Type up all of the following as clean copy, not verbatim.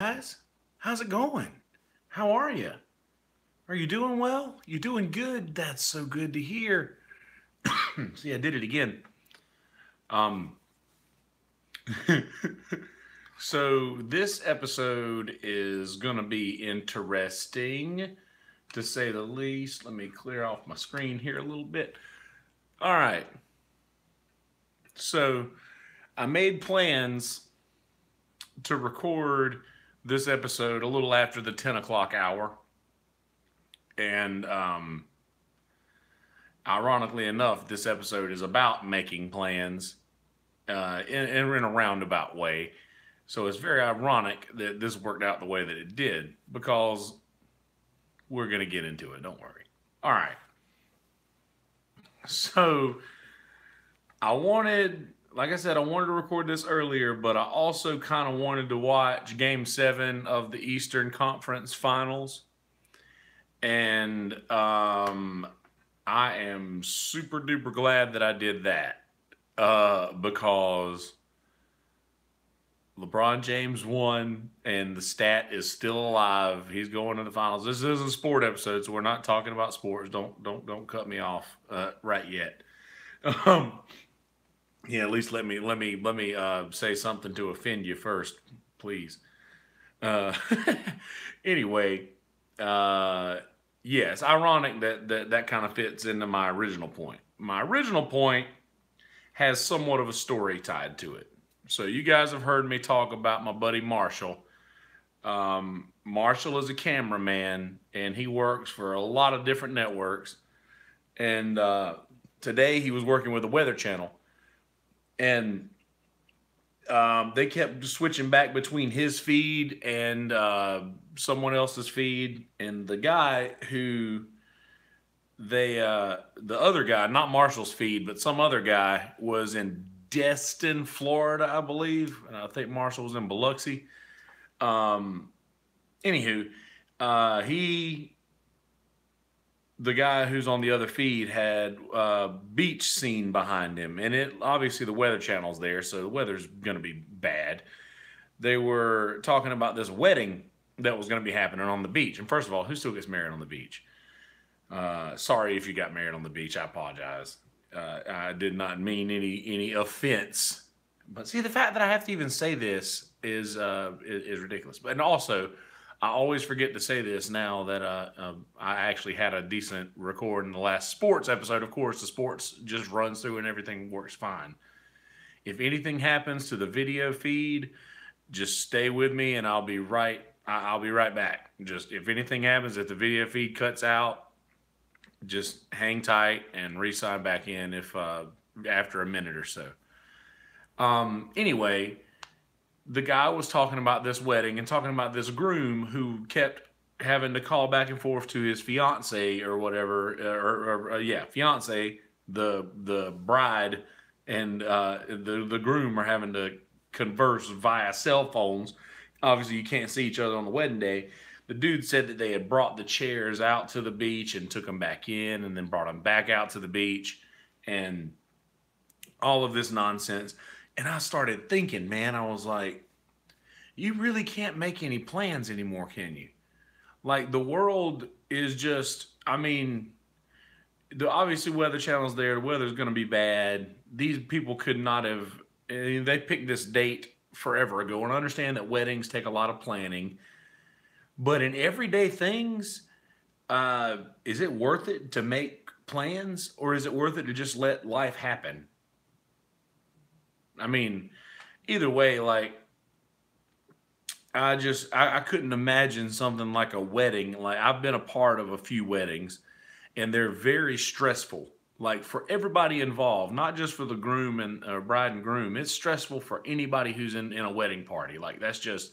guys. How's it going? How are you? Are you doing well? You doing good? That's so good to hear. See, I did it again. Um, so this episode is gonna be interesting, to say the least. Let me clear off my screen here a little bit. All right. So I made plans to record this episode a little after the 10 o'clock hour, and ironically enough, this episode is about making plans in a roundabout way. So it's very ironic that this worked out the way that it did because we're going to get into it. Don't worry. All right. So I wanted, like I said, I wanted to record this earlier, but I also kind of wanted to watch Game 7 of the Eastern Conference Finals. And I am super duper glad that I did that because LeBron James won and the stat is still alive. He's going to the finals. This isn't a sport episode, so we're not talking about sports. Don't cut me off right yet. Um, yeah, at least let me say something to offend you first, please. Uh, anyway, uh, yeah, it's ironic that kind of fits into my original point. My original point has somewhat of a story tied to it. So you guys have heard me talk about my buddy Marshall. Marshall is a cameraman, and he works for a lot of different networks. And today he was working with the Weather Channel, and they kept switching back between his feed and someone else's feed. And the guy who the other guy, not Marshall's feed, but some other guy, was in Destin, Florida, I believe. And I think Marshall was in Biloxi. Um, Anywho, he the guy who's on the other feed had beach scene behind him, and it obviously the Weather Channel's there, so the weather's going to be bad. They were talking about this wedding that was going to be happening on the beach. And first of all, who still gets married on the beach? Sorry if you got married on the beach. I apologize. I did not mean any offense. But see, the fact that I have to even say this is ridiculous. But and also, I always forget to say this now that I actually had a decent record in the last sports episode. Of course, the sports just runs through and everything works fine. If anything happens to the video feed, just stay with me and I'll be right back. Just if anything happens, if the video feed cuts out, just hang tight and re-sign back in if after a minute or so. Anyway, the guy was talking about this wedding and talking about this groom who kept having to call back and forth to his fiance or whatever, yeah, fiance, the bride, and the groom are having to converse via cell phones. Obviously, you can't see each other on the wedding day. The dude said that they had brought the chairs out to the beach and took them back in, and then brought them back out to the beach, and all of this nonsense. And I started thinking, man, I was like, you really can't make any plans anymore, can you? Like the world is just, I mean, the obviously Weather Channel's there. The weather's going to be bad. These people could not have. They picked this date forever ago, and I understand that weddings take a lot of planning. But in everyday things, is it worth it to make plans, or is it worth it to just let life happen? I mean, either way, like I couldn't imagine something like a wedding. Like I've been a part of a few weddings, and they're very stressful. Like for everybody involved, not just for the groom and bride and groom. It's stressful for anybody who's in a wedding party. Like that's just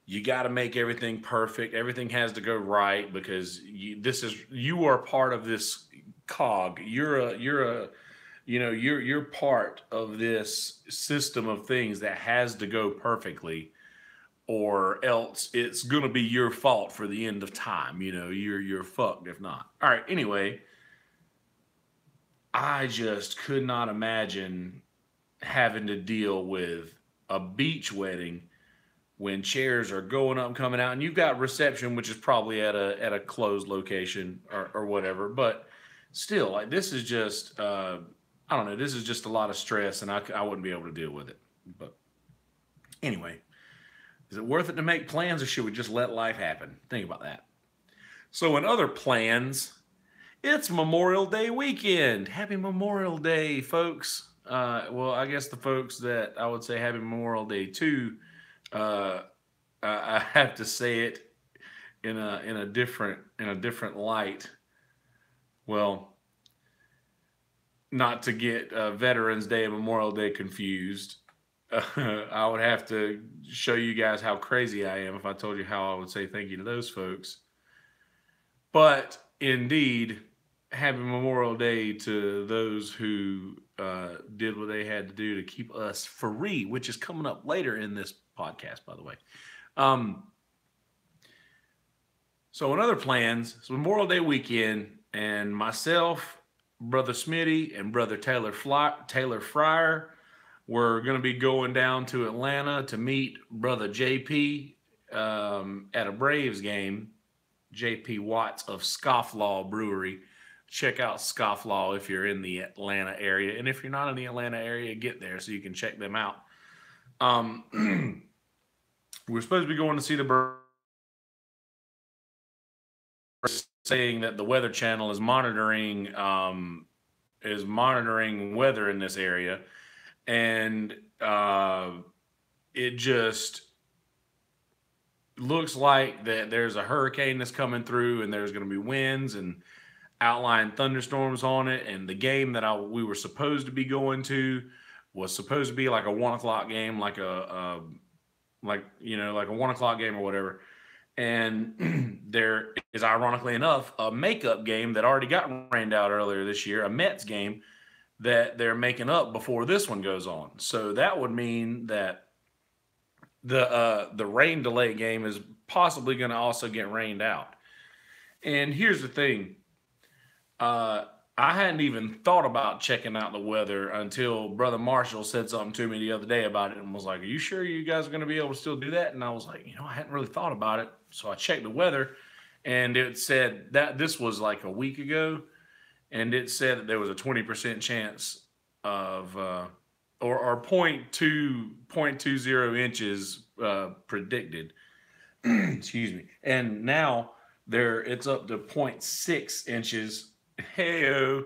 you got to make everything perfect. Everything has to go right because you are part of this cog. You're a you're part of this system of things that has to go perfectly, or else it's gonna be your fault for the end of time. You're fucked if not. All right. Anyway, I just could not imagine having to deal with a beach wedding when chairs are going up and coming out, and you've got reception, which is probably at a closed location or whatever. But still, like this is just I don't know. This is just a lot of stress, and I wouldn't be able to deal with it. But anyway, is it worth it to make plans, or should we just let life happen? Think about that. So, in other plans, it's Memorial Day weekend. Happy Memorial Day, folks. Well, I guess the folks that I would say Happy Memorial Day to, uh, I have to say it in a different light. Well, not to get Veterans Day and Memorial Day confused. I would have to show you guys how crazy I am if I told you how I would say thank you to those folks. But indeed, happy Memorial Day to those who did what they had to do to keep us free, which is coming up later in this podcast, by the way. Um, so, in other plans, it's Memorial Day weekend, and myself, Brother Smitty, and Brother Taylor Fryer, we're going to be going down to Atlanta to meet Brother JP at a Braves game. JP Watts of Scofflaw Brewery. Check out Scofflaw if you're in the Atlanta area. And if you're not in the Atlanta area, get there so you can check them out. We're supposed to be going to see the Braves, saying that the Weather Channel is monitoring weather in this area, and it just looks like that there's a hurricane that's coming through, and there's going to be winds and outlying thunderstorms on it. And the game that we were supposed to be going to was supposed to be like a 1 o'clock game, like a 1 o'clock game or whatever. And there is, ironically enough, a makeup game that already got rained out earlier this year, a Mets game that they're making up before this one goes on. So that would mean that the rain delay game is possibly going to also get rained out. And here's the thing. I hadn't even thought about checking out the weather until Brother Marshall said something to me the other day about it and was like, "Are you sure you guys are going to be able to still do that?" And I was like, I hadn't really thought about it. So I checked the weather, and it said that this was like a week ago, and it said that there was a 20% chance of or 0.20 inches predicted. Excuse me. And now it's up to 0.6 inches. Heyo,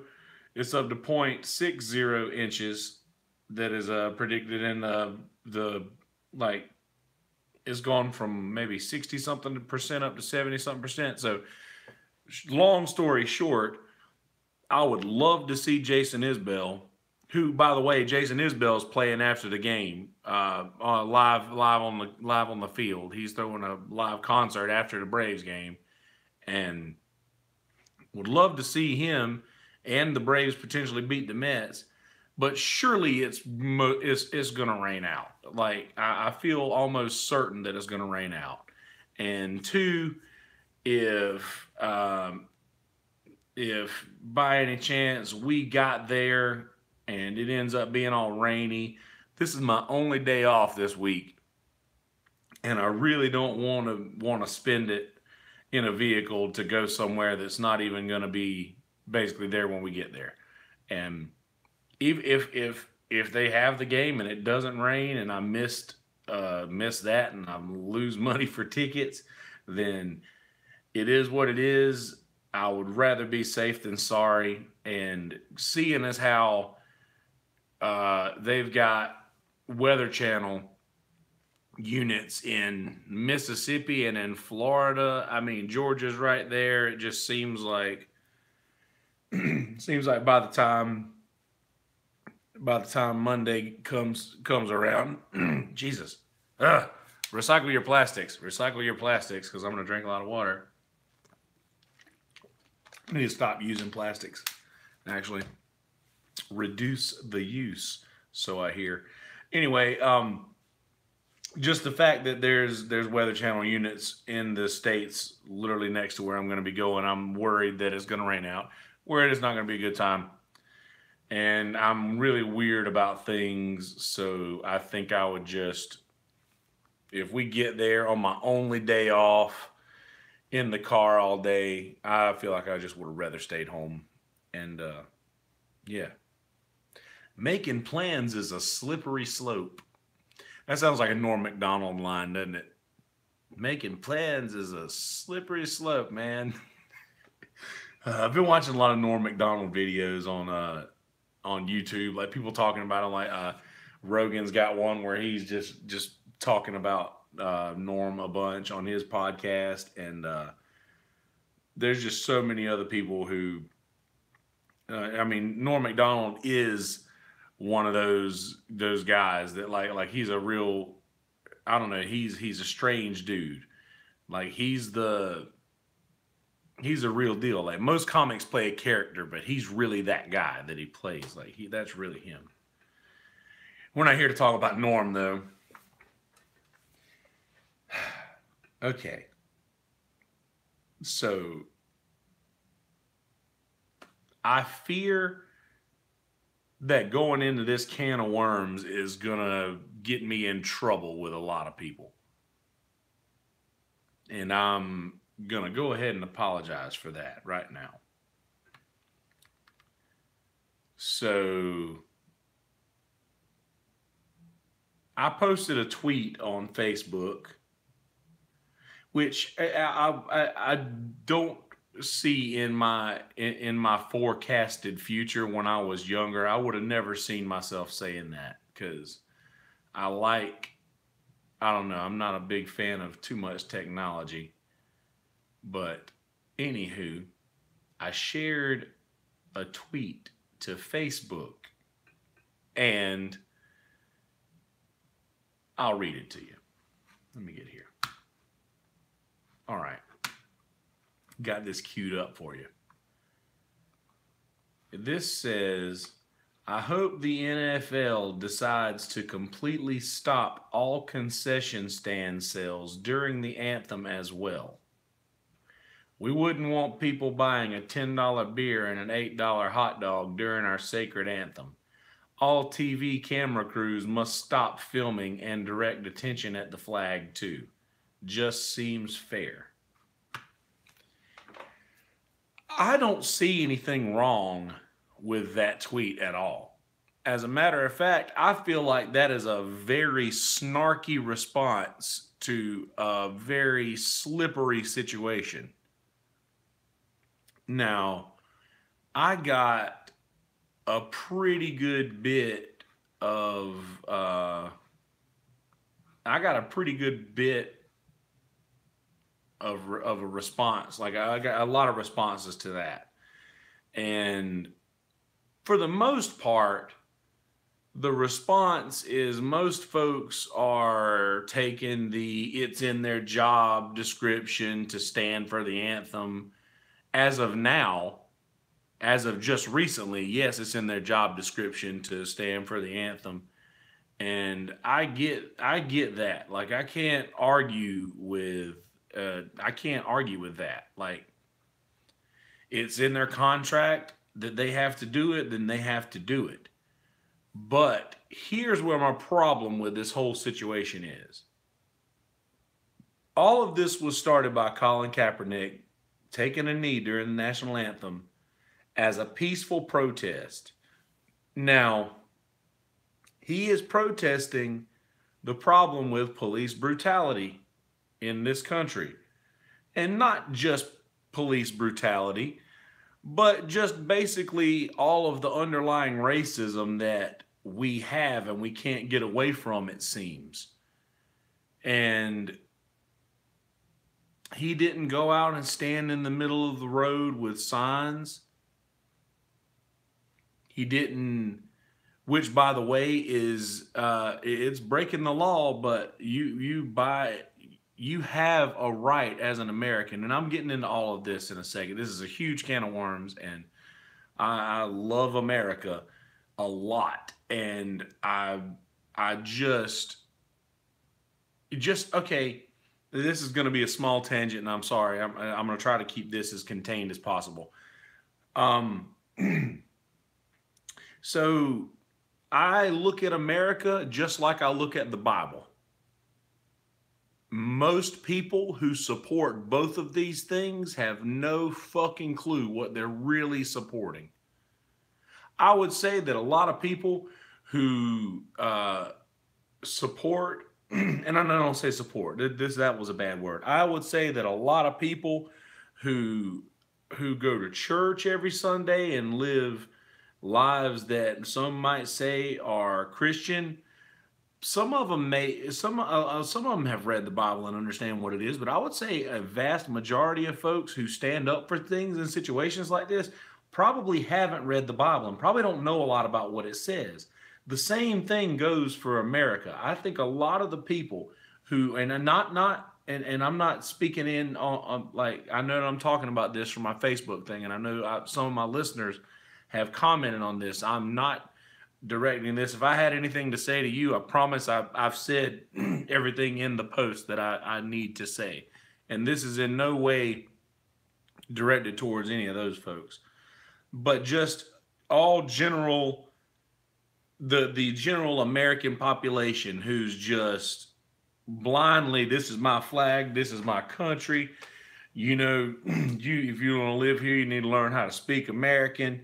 it's up to 0.60 inches that is predicted in the like it's gone from maybe 60 something percent up to 70 something percent. So long story short, I would love to see Jason Isbell, who, by the way, Jason Isbell is playing after the game, live on the field. He's throwing a live concert after the Braves game, and would love to see him and the Braves potentially beat the Mets. But surely it's going to rain out. Like I feel almost certain that it's going to rain out. And two, if by any chance we got there and it ends up being all rainy, this is my only day off this week, and I really don't want to spend it in a vehicle to go somewhere that's not even going to be basically there when we get there. And if they have the game and it doesn't rain and I miss that and I lose money for tickets, then it is what it is. I would rather be safe than sorry. And seeing as how they've got Weather Channel units in Mississippi and in Florida, I mean, Georgia's right there. It just seems like by the time Monday comes around, Jesus, recycle your plastics because I'm going to drink a lot of water. I need to stop using plastics. Actually, reduce the use. So I hear. Anyway, just the fact that there's Weather Channel units in the states literally next to where I'm going to be going, I'm worried that it's going to rain out. Worried it's not going to be a good time. And I'm really weird about things, so I think I would just if we get there on my only day off in the car all day, I feel like I just would have rather stayed home. And yeah, making plans is a slippery slope. That sounds like a Norm Macdonald line, doesn't it? Making plans is a slippery slope, man. I've been watching a lot of Norm Macdonald videos on YouTube, like people talking about it. Like Rogan's got one where he's just talking about Norm a bunch on his podcast, and there's just so many other people who. I mean, Norm Macdonald is one of those guys that like he's a real. I don't know. He's a strange dude. Like he's a real deal. Like most comics play a character, but he's really that guy that he plays. Like that's really him. We're not here to talk about Norm though. Okay. So I fear that going into this can of worms is gonna get me in trouble with a lot of people. And I'm gonna go ahead and apologize for that right now. So I posted a tweet on Facebook, which I don't see in my forecasted future. When I was younger, I would have never seen myself saying that, because I don't know, I'm not a big fan of too much technology. But anywho, I shared a tweet to Facebook, and I'll read it to you. Let me get here. All right. Got this queued up for you. This says, I hope the NFL decides to completely stop all concession stand sales during the anthem as well. We wouldn't want people buying a $10 beer and an $8 hot dog during our sacred anthem. All TV camera crews must stop filming and direct attention at the flag too. Just seems fair. I don't see anything wrong with that tweet at all. As a matter of fact, I feel like that is a very snarky response to a very slippery situation. Now, I got a pretty good bit of a response. Like I got a lot of responses to that. And for the most part, the response is most folks are taking it's in their job description to stand for the anthem. As of now, as of just recently, yes, it's in their job description to stand for the anthem. And I get that. Like I can't argue with that. Like it's in their contract that they have to do it, then they have to do it. But here's where my problem with this whole situation is. All of this was started by Colin Kaepernick taking a knee during the national anthem as a peaceful protest. Now, he is protesting the problem with police brutality in this country. And not just police brutality, but just basically all of the underlying racism that we have and we can't get away from, it seems. And he didn't go out and stand in the middle of the road with signs. He didn't, which by the way is it's breaking the law, but you have a right as an American, and I'm getting into all of this in a second. This is a huge can of worms, and I love America a lot, and I just okay. This is going to be a small tangent, and I'm sorry. I'm going to try to keep this as contained as possible. So I look at America just like I look at the Bible. most people who support both of these things have no fucking clue what they're really supporting. I would say that a lot of people who support, and I don't say support. That was a bad word. I would say that a lot of people who go to church every Sunday and live lives that some might say are Christian. Some of them some of them have read the Bible and understand what it is, but I would say a vast majority of folks who stand up for things in situations like this probably haven't read the Bible and probably don't know a lot about what it says. The same thing goes for America. I think a lot of the people who, and I'm not speaking in on like, I know I'm talking about this from my Facebook thing, and I know some of my listeners have commented on this. I'm not directing this. If I had anything to say to you, I promise I've said everything in the post that I need to say. And this is in no way directed towards any of those folks, but just all general, the general American population who's just blindly, this is my flag, this is my country. You know, if you want to live here, you need to learn how to speak American.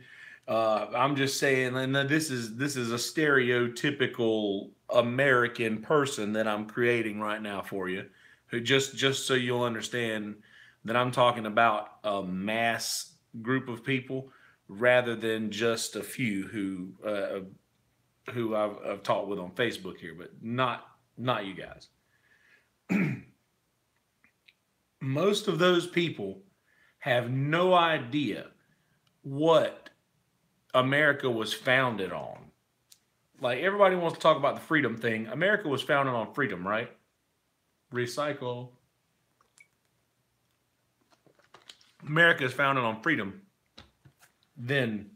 I'm just saying, and this is a stereotypical American person that I'm creating right now for you, who just so you'll understand that I'm talking about a mass group of people rather than just a few who I've talked with on Facebook here, but not you guys. Most of those people have no idea what America was founded on. Like, everybody wants to talk about the freedom thing. America was founded on freedom, right? Recycle. America is founded on freedom. Then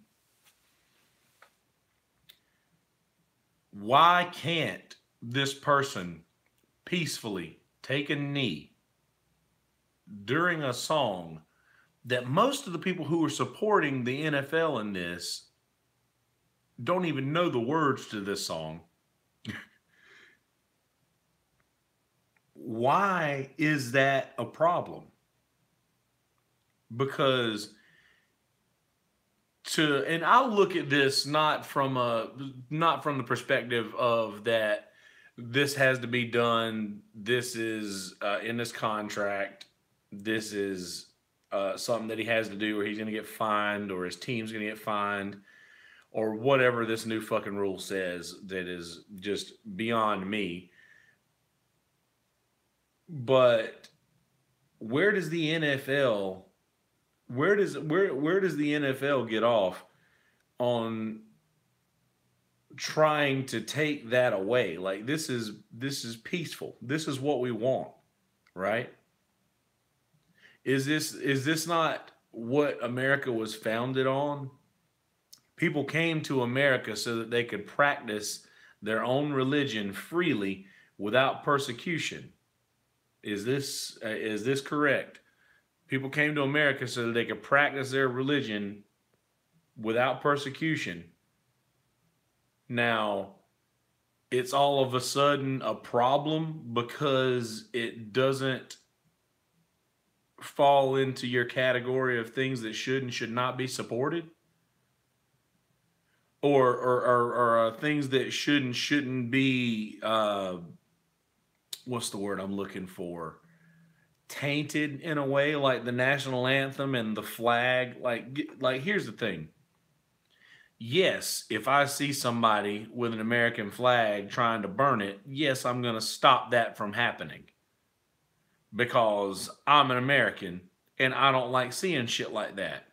why can't this person peacefully take a knee during a song that most of the people who are supporting the NFL in this don't even know the words to this song? Why is that a problem? Because and I'll look at this not from the perspective of that this has to be done, this is in this contract, this is something that he has to do, or he's going to get fined, or his team's going to get fined, or whatever this new fucking rule says that is just beyond me. But where does the NFL get off on trying to take that away? Like, this is peaceful. This is what we want, right? Is this not what America was founded on? People came to America so that they could practice their own religion freely without persecution. Is this correct? People came to America so that they could practice their religion without persecution. Now, it's all of a sudden a problem because it doesn't fall into your category of things that should and should not be supported, or things that should and shouldn't be what's the word I'm looking for? Tainted in a way, like the national anthem and the flag. Like here's the thing. Yes, if I see somebody with an American flag trying to burn it, yes, I'm going to stop that from happening, because I'm an American and I don't like seeing shit like that.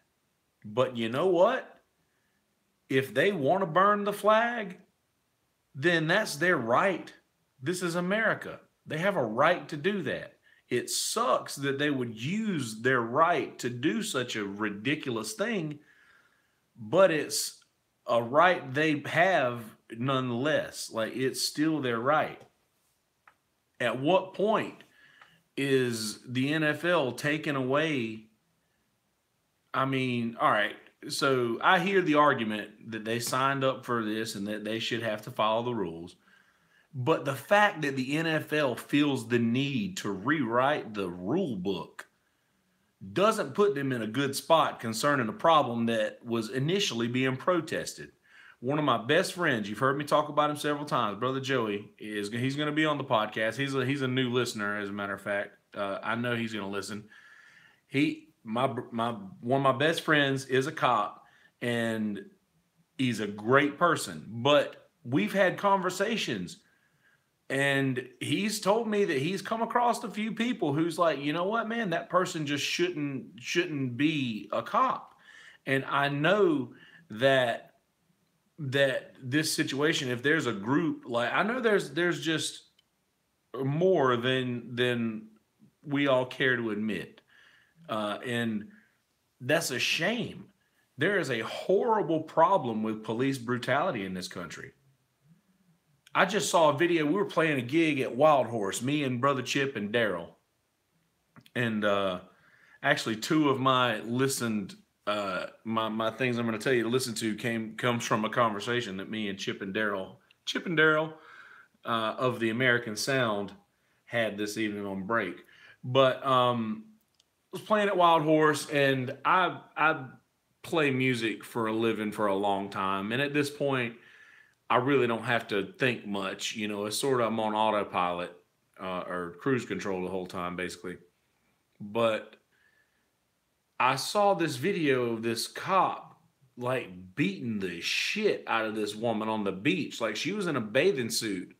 But you know what? If they want to burn the flag, then that's their right. This is America. They have a right to do that. It sucks that they would use their right to do such a ridiculous thing, but it's a right they have nonetheless. Like, it's still their right. At what point is the NFL taking away? I mean, all right, so I hear the argument that they signed up for this and that they should have to follow the rules. But the fact that the NFL feels the need to rewrite the rule book doesn't put them in a good spot concerning a problem that was initially being protested. One of my best friends, you've heard me talk about him several times, Brother Joey, he's going to be on the podcast. He's a new listener, as a matter of fact. I know he's going to listen. One of my best friends is a cop, and he's a great person. But we've had conversations, and he's told me that he's come across a few people who's like, you know what, man, that person just shouldn't be a cop. And I know that this situation, if there's a group, like, I know there's just more than we all care to admit, and that's a shame. There is a horrible problem with police brutality in this country. I just saw a video. We were playing a gig at Wild Horse, me and Brother Chip and Daryl, and actually two of my listened. My things I'm going to tell you to listen to comes from a conversation that me and Chip and Daryl of the American Sound had this evening on break. But I was playing at Wild Horse, and I play music for a living for a long time, and at this point, I really don't have to think much. You know, it's sort of, I'm on autopilot or cruise control the whole time, basically. But I saw this video of this cop like beating the shit out of this woman on the beach. Like, she was in a bathing suit,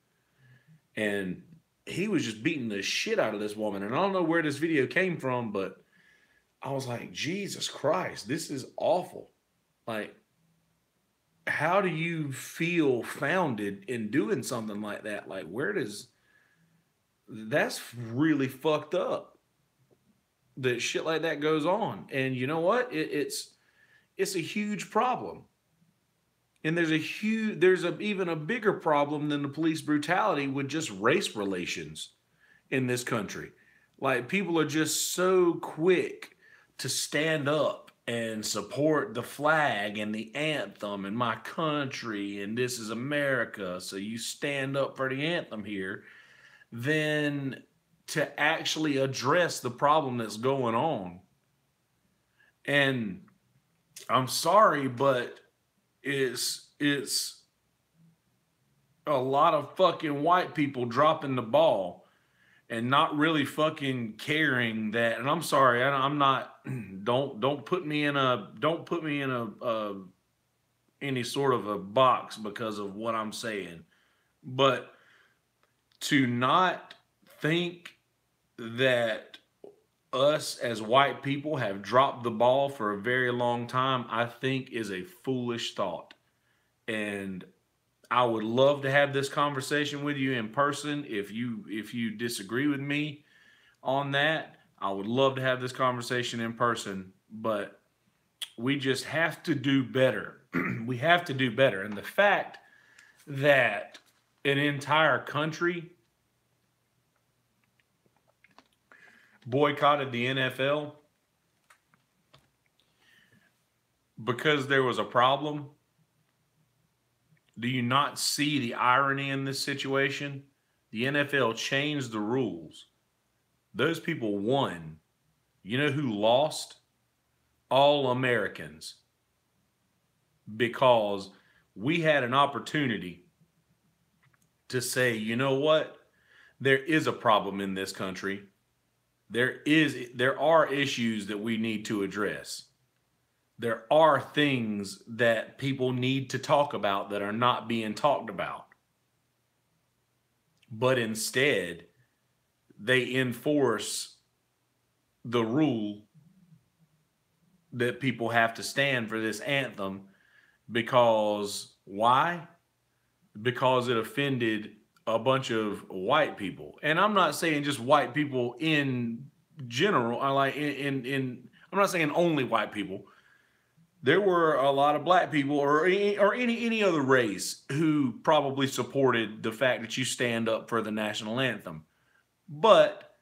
and he was just beating the shit out of this woman. And I don't know where this video came from, but I was like, Jesus Christ, this is awful. Like, how do you feel founded in doing something like that? Like, that's really fucked up that shit like that goes on. And you know what? It's a huge problem. And there's even a bigger problem than the police brutality with just race relations in this country. Like, people are just so quick to stand up and support the flag and the anthem and my country and this is America, so you stand up for the anthem here, then to actually address the problem that's going on. And I'm sorry, but it's a lot of fucking white people dropping the ball and not really fucking caring that. And I'm sorry, I'm not. Don't put me in a any sort of a box because of what I'm saying. But to not think that us as white people have dropped the ball for a very long time, I think is a foolish thought. And I would love to have this conversation with you in person. If you disagree with me on that, I would love to have this conversation in person. But we just have to do better. We have to do better. And the fact that an entire country boycotted the NFL because there was a problem. Do you not see the irony in this situation? The NFL changed the rules. Those people won. You know who lost? All Americans. Because we had an opportunity to say, you know what? There is a problem in this country. There are issues that we need to address. There are things that people need to talk about that are not being talked about. But instead, they enforce the rule that people have to stand for this anthem because why? Because it offended a bunch of white people. And I'm not saying just white people in general. I'm not saying only white people. There were a lot of black people or any other race who probably supported the fact that you stand up for the national anthem. But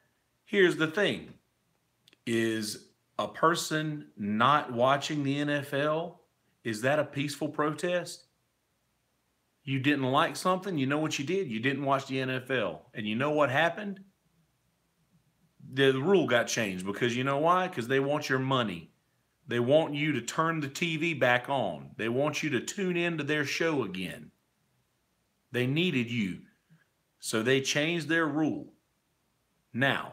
here's the thing. Is a person not watching the NFL, is that a peaceful protest? You didn't like something, you know what you did? You didn't watch the NFL. And you know what happened? The rule got changed because you know why? Because they want your money. They want you to turn the TV back on. They want you to tune into their show again. They needed you. So they changed their rule. Now,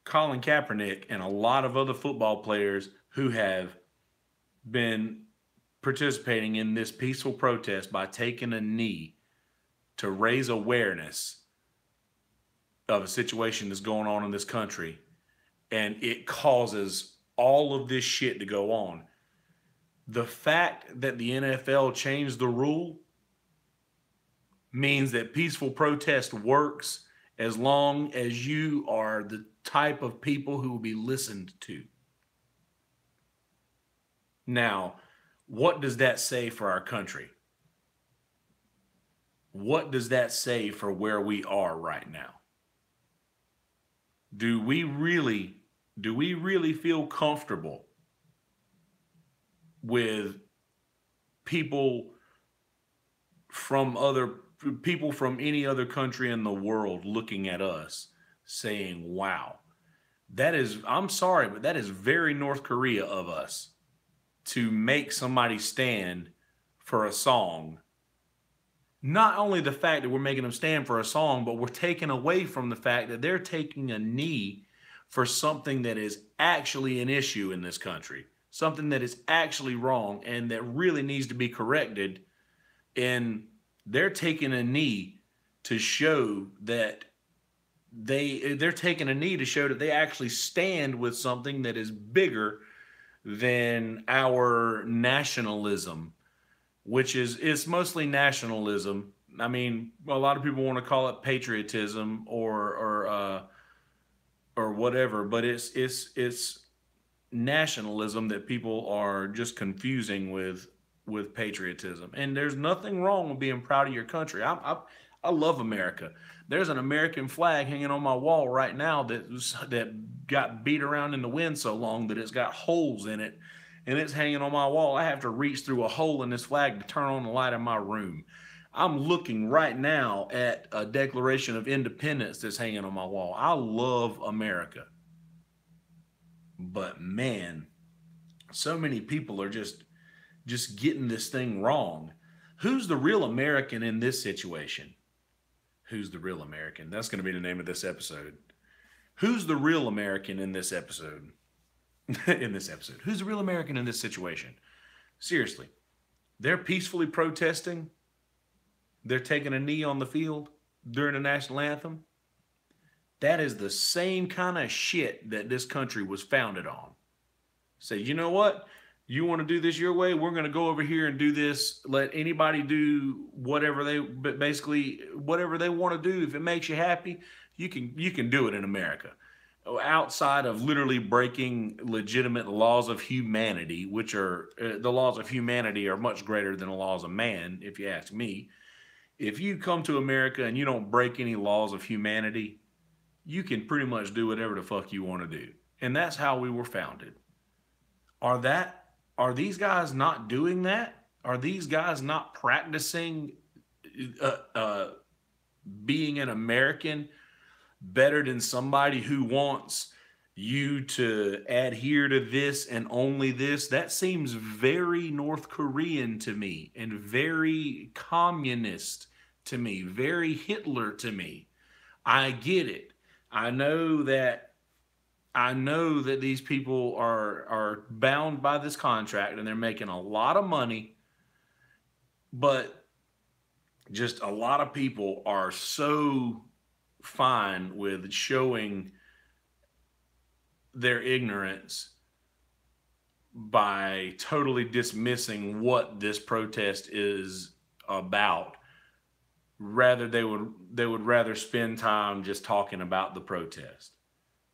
Colin Kaepernick and a lot of other football players who have been participating in this peaceful protest by taking a knee to raise awareness of a situation that's going on in this country, and it causes all of this shit to go on. The fact that the NFL changed the rule means that peaceful protest works as long as you are the type of people who will be listened to. Now, what does that say for our country? What does that say for where we are right now? Do we really feel comfortable with people from any other country in the world looking at us saying, wow, I'm sorry, but that is very North Korea of us to make somebody stand for a song. Not only the fact that we're making them stand for a song, but we're taking away from the fact that they're taking a knee for something that is actually an issue in this country, something that is actually wrong and that really needs to be corrected. And they're taking a knee to show that they're taking a knee to show that they actually stand with something that is bigger than our nationalism, which is, it's mostly nationalism. I mean, a lot of people want to call it patriotism or whatever, but it's nationalism that people are just confusing with patriotism. And there's nothing wrong with being proud of your country. I love America. There's an American flag hanging on my wall right now that got beat around in the wind so long that it's got holes in it, and it's hanging on my wall. I have to reach through a hole in this flag to turn on the light in my room. I'm looking right now at a Declaration of Independence that's hanging on my wall. I love America. But man, so many people are just getting this thing wrong. Who's the real American in this situation? Who's the real American? That's going to be the name of this episode. Who's the real American in this episode? Who's the real American in this situation? Seriously. They're peacefully protesting. They're taking a knee on the field during the national anthem. That is the same kind of shit that this country was founded on. Say, you know what? You want to do this your way? We're going to go over here and do this. Let anybody do whatever they want to do. If it makes you happy, you can do it in America. Outside of literally breaking legitimate laws of humanity, which are the laws of humanity are much greater than the laws of man, if you ask me. If you come to America and you don't break any laws of humanity, you can pretty much do whatever the fuck you want to do. And that's how we were founded. Are these guys not doing that? Are these guys not practicing being an American better than somebody who wants you to adhere to this and only this? That seems very North Korean to me and very communist to me, very Hitler to me. I get it. I know that these people are bound by this contract and they're making a lot of money, but just a lot of people are so fine with showing their ignorance by totally dismissing what this protest is about. They would rather spend time just talking about the protest.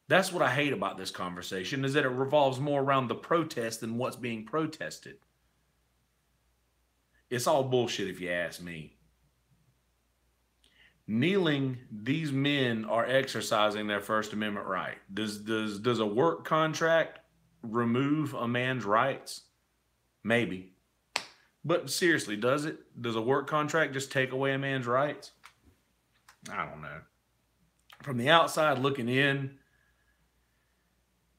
That's what I hate about this conversation, is that it revolves more around the protest than what's being protested. It's all bullshit if you ask me. Kneeling, these men are exercising their First Amendment right. Does a work contract remove a man's rights? Maybe. But seriously, does it? Does a work contract just take away a man's rights? I don't know. From the outside looking in,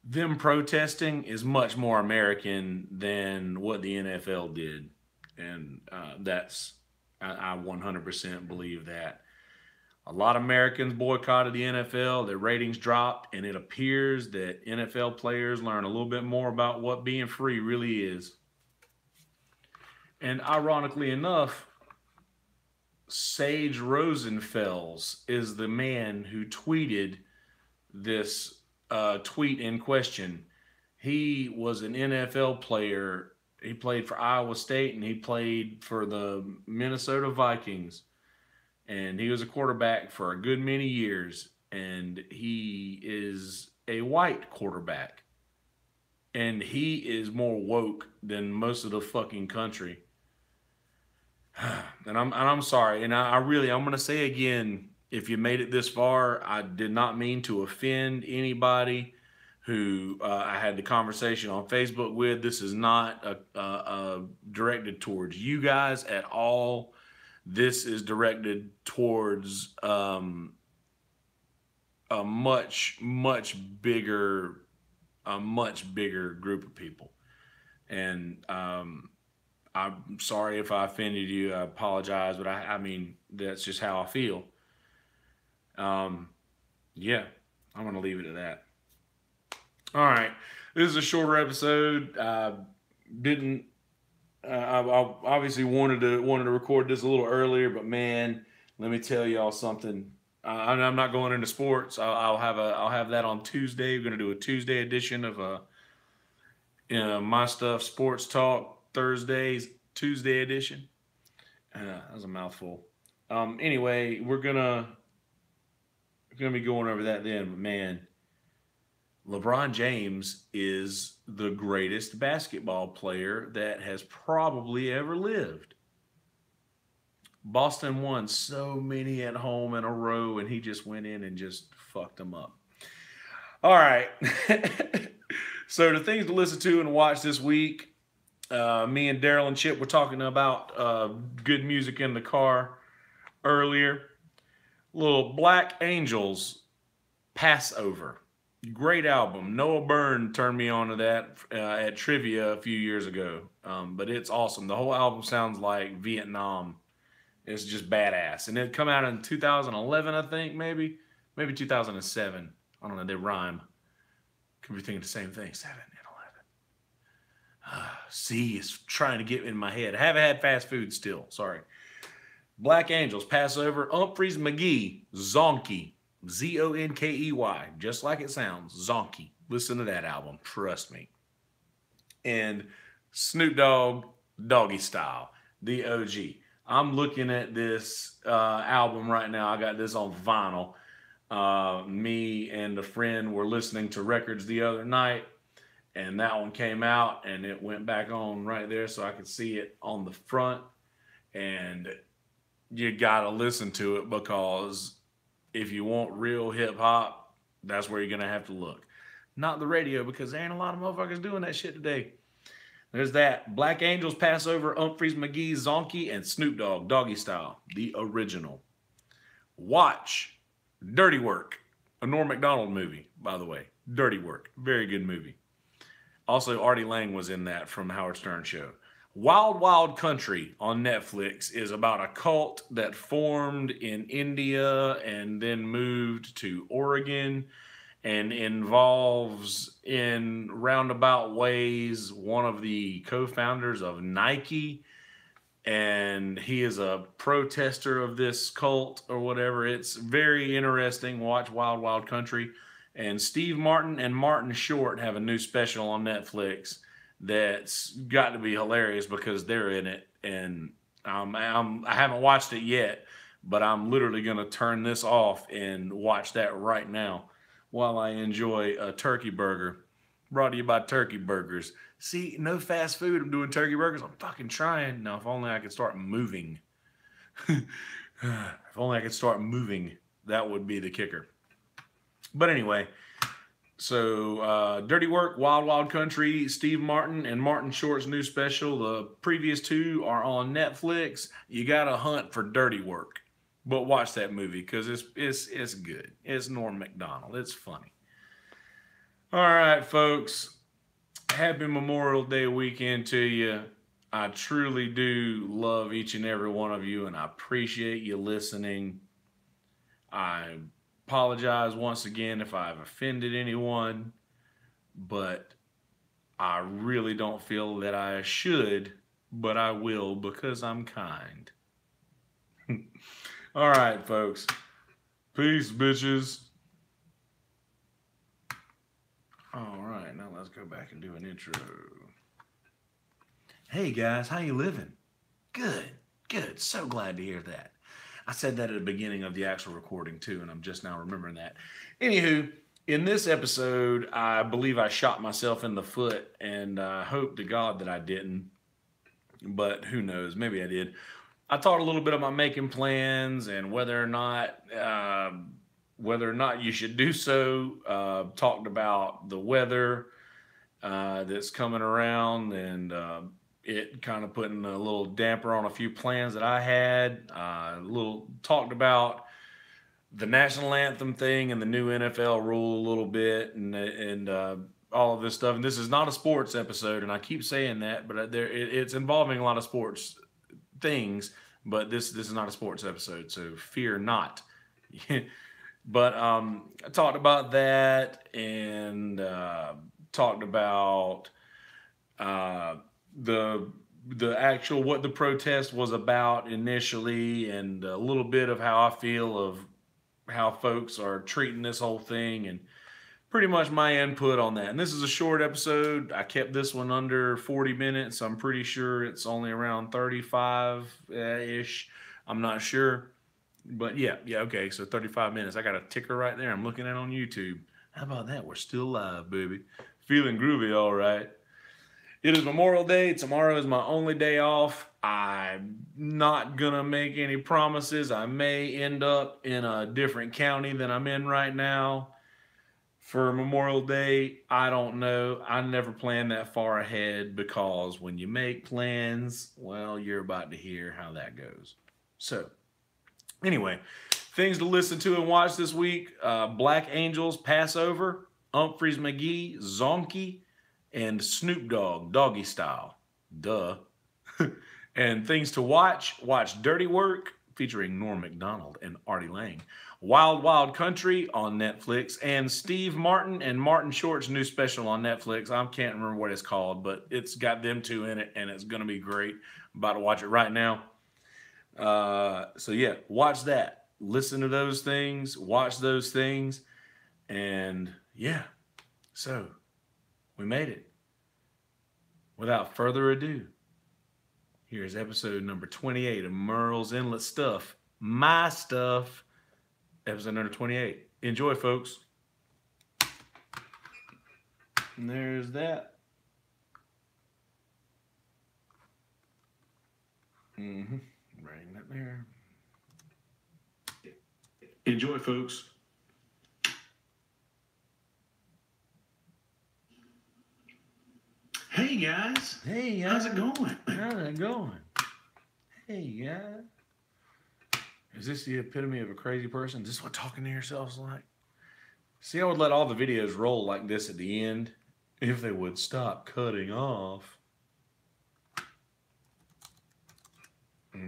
them protesting is much more American than what the NFL did. And I 100% believe that. A lot of Americans boycotted the NFL, their ratings dropped, and it appears that NFL players learn a little bit more about what being free really is. And ironically enough, Sage Rosenfels is the man who tweeted this tweet in question. He was an NFL player. He played for Iowa State and he played for the Minnesota Vikings. And he was a quarterback for a good many years. And he is a white quarterback. And he is more woke than most of the fucking country. And I'm sorry. And I'm going to say again, if you made it this far, I did not mean to offend anybody who I had the conversation on Facebook with. This is not directed towards you guys at all. This is directed towards a much bigger group of people. And I'm sorry if I offended you. I apologize, but I mean, that's just how I feel. Yeah, I'm going to leave it at that. All right. This is a shorter episode. I obviously wanted to record this a little earlier, but man, let me tell y'all something. I'm not going into sports. I'll have that on Tuesday. We're going to do a Tuesday edition of My Stuff Sports Talk. Thursday's Tuesday edition. That was a mouthful. Anyway, we're gonna be going over that then. But man, LeBron James is the greatest basketball player that has probably ever lived. Boston won so many at home in a row, and he just went in and just fucked them up. All right. So the things to listen to and watch this week. Me and Daryl and Chip were talking about good music in the car earlier. Little Black Angels, Passover. Great album. Noah Byrne turned me on to that at Trivia a few years ago. But it's awesome. The whole album sounds like Vietnam. It's just badass. And it come out in 2011, I think, maybe 2007. I don't know. They rhyme. Could be thinking the same thing. 7 and 11. See, it's trying to get in my head. I haven't had fast food still. Sorry. Black Angels, Passover, Humphreys McGee, Zonkey, Zonkey, just like it sounds, Zonkey. Listen to that album, trust me. And Snoop Dogg, Doggy Style, the OG. I'm looking at this album right now. I got this on vinyl. Me and a friend were listening to records the other night. And that one came out and it went back on right there so I could see it on the front. And you got to listen to it because if you want real hip hop, that's where you're going to have to look. Not the radio because there ain't a lot of motherfuckers doing that shit today. There's that. Black Angels, Passover, Humphreys McGee, Zonkey, and Snoop Dogg, Doggy Style, the original. Watch Dirty Work, a Norm Macdonald movie, by the way. Dirty Work, very good movie. Also, Artie Lang was in that from Howard Stern Show. Wild Wild Country on Netflix is about a cult that formed in India and then moved to Oregon and involves in roundabout ways one of the co-founders of Nike. And he is a protester of this cult or whatever. It's very interesting. Watch Wild Wild Country. And Steve Martin and Martin Short have a new special on Netflix that's got to be hilarious because they're in it. And I haven't watched it yet, but I'm literally going to turn this off and watch that right now while I enjoy a turkey burger. Brought to you by Turkey Burgers. See, no fast food. I'm doing turkey burgers. I'm fucking trying. Now, if only I could start moving. If only I could start moving, that would be the kicker. But anyway, So, Dirty Work, Wild Wild Country, Steve Martin, and Martin Short's new special. The previous two are on Netflix. You got to hunt for Dirty Work, but watch that movie because it's good. It's Norm Macdonald. It's funny. All right, folks. Happy Memorial Day weekend to you. I truly do love each and every one of you, and I appreciate you listening. I apologize once again if I've offended anyone, but I really don't feel that I should, but I will because I'm kind. All right, folks. Peace, bitches. All right, now let's go back and do an intro. Hey guys, how you living? Good, good. So glad to hear that. I said that at the beginning of the actual recording too, and I'm just now remembering that. Anywho, in this episode, I believe I shot myself in the foot, and I hope to God that I didn't, but who knows? Maybe I did. I talked a little bit about making plans and whether or not you should do so. Talked about the weather that's coming around and it kind of putting a little damper on a few plans that I had. Talked about the national anthem thing and the new NFL rule a little bit and all of this stuff. And this is not a sports episode, and I keep saying that, but it's involving a lot of sports things. But this is not a sports episode, so fear not. But I talked about that and talked about the actual what the protest was about initially, and a little bit of how I feel of how folks are treating this whole thing, and pretty much my input on that. And this is a short episode. I kept this one under 40 minutes. I'm pretty sure it's only around 35-ish. I'm not sure. But yeah, okay. So 35 minutes. I got a ticker right there. I'm looking at it on YouTube. How about that? We're still live, baby. Feeling groovy, all right. It is Memorial Day. Tomorrow is my only day off. I'm not going to make any promises. I may end up in a different county than I'm in right now for Memorial Day. I don't know. I never plan that far ahead because when you make plans, well, you're about to hear how that goes. So, anyway, things to listen to and watch this week. Black Angels, Passover, Humphreys McGee, Zonky, and Snoop Dogg, Doggy Style. Duh. And things to watch Dirty Work, featuring Norm Macdonald and Artie Lang. Wild Wild Country on Netflix, and Steve Martin and Martin Short's new special on Netflix. I can't remember what it's called, but it's got them two in it, and it's going to be great. I'm about to watch it right now. So yeah, watch that. Listen to those things. Watch those things. And yeah, so we made it. Without further ado, here's episode number 28 of Merle's Endless Stuff. My stuff. Episode number 28. Enjoy, folks. And there's that. Bring that there. Enjoy, folks. Hey, guys. Hey, guys. How's it going? How's it going? Hey, guys. Is this the epitome of a crazy person? Is this what talking to yourself is like? See, I would let all the videos roll like this at the end if they would stop cutting off. Oh,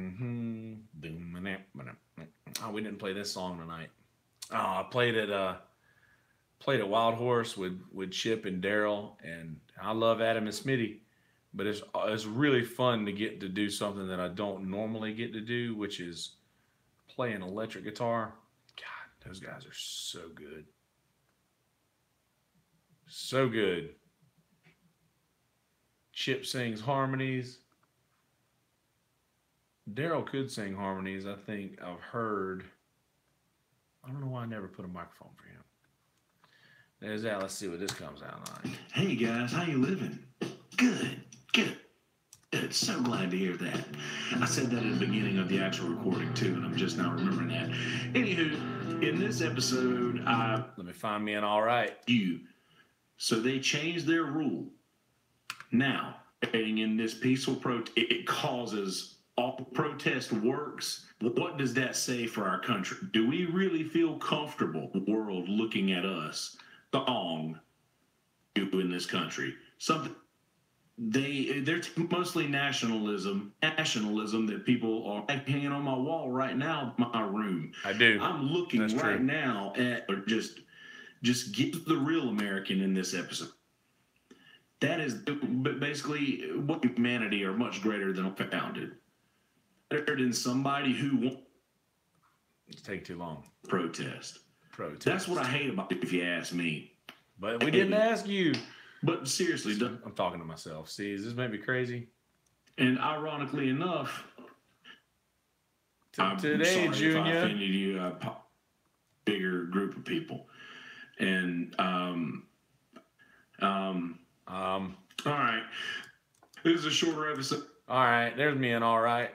we didn't play this song tonight. Oh, I played at Wild Horse with Chip and Daryl, and I love Adam and Smitty, but it's really fun to get to do something that I don't normally get to do, which is play an electric guitar. God, those guys are so good. So good. Chip sings harmonies. Daryl could sing harmonies, I think I've heard. I don't know why I never put a microphone for him. There's that. Let's see what this comes out like. Hey guys, how you living? Good, good. Good. So glad to hear that. I said that at the beginning of the actual recording too, and I'm just now remembering that. Anywho, in this episode, let me find me an all right. You So they changed their rule. Now, in this peaceful protest, it causes all protest works. What does that say for our country? Do we really feel comfortable, the world looking at us, thong, in this country? Something they're mostly nationalism that people are hanging on my wall right now, my room. I do. I'm looking That's right true. now at, or just get the real American in this episode. That is basically what humanity are much greater than founded. Better than somebody who won't take too long. Protest. That's what I hate about it, if you ask me. But we didn't ask you. But seriously, I'm talking to myself. See, is this maybe crazy? And ironically enough, today, I'm sorry Junior, if I offended you, a bigger group of people. And all right, this is a shorter episode. All right, there's me and all right.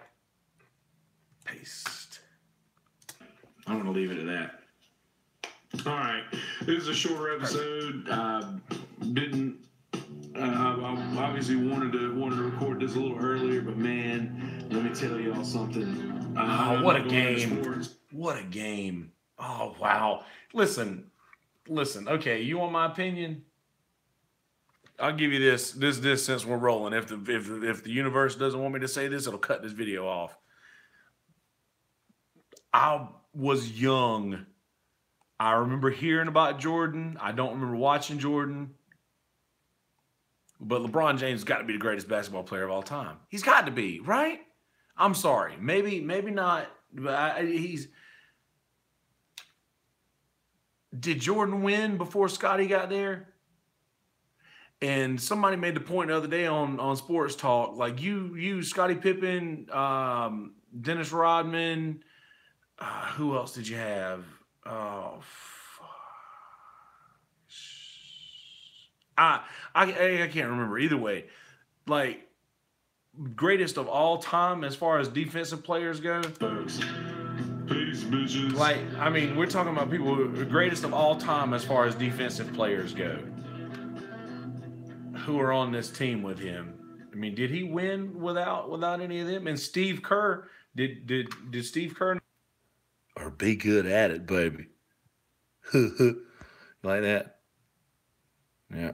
Paste. I'm gonna leave it at that. All right, this is a shorter episode. I obviously wanted to record this a little earlier, but man, let me tell y'all something. What a game! What a game! Oh wow! Listen. Okay, you want my opinion? I'll give you this since we're rolling. If the universe doesn't want me to say this, it'll cut this video off. I was young. I remember hearing about Jordan. I don't remember watching Jordan. But LeBron James has got to be the greatest basketball player of all time. He's got to be, right? I'm sorry. Maybe not. But he's... Did Jordan win before Scottie got there? And somebody made the point the other day on Sports Talk, like you Scottie Pippen, Dennis Rodman, who else did you have? Oh, I can't remember. Either way, like greatest of all time as far as defensive players go. Peace, bitches. Like, I mean, we're talking about people greatest of all time as far as defensive players go. Who are on this team with him? I mean, did he win without any of them? And Steve Kerr, did Steve Kerr or be good at it, baby? Like that? Yeah.